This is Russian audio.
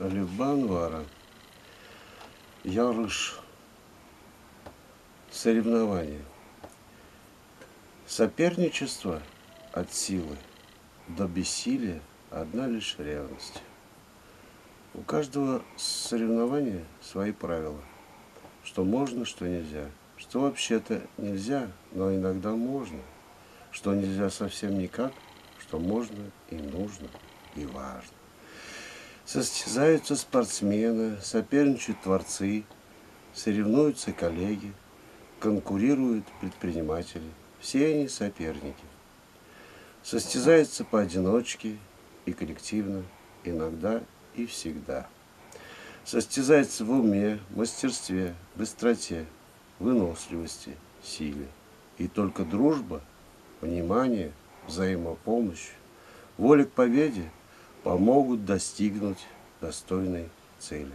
Алибанвара. Ярыш. Соревнования. Соперничество от силы до бессилия одна лишь ревность. У каждого соревнования свои правила. Что можно, что нельзя. Что вообще-то нельзя, но иногда можно. Что нельзя совсем никак, что можно и нужно, и важно. Состязаются спортсмены, соперничают творцы, соревнуются коллеги, конкурируют предприниматели. Все они соперники. Состязаются поодиночке и коллективно, иногда и всегда. Состязаются в уме, мастерстве, быстроте, выносливости, силе. И только дружба, понимание, взаимопомощь, воля к победе помогут достигнуть достойной цели.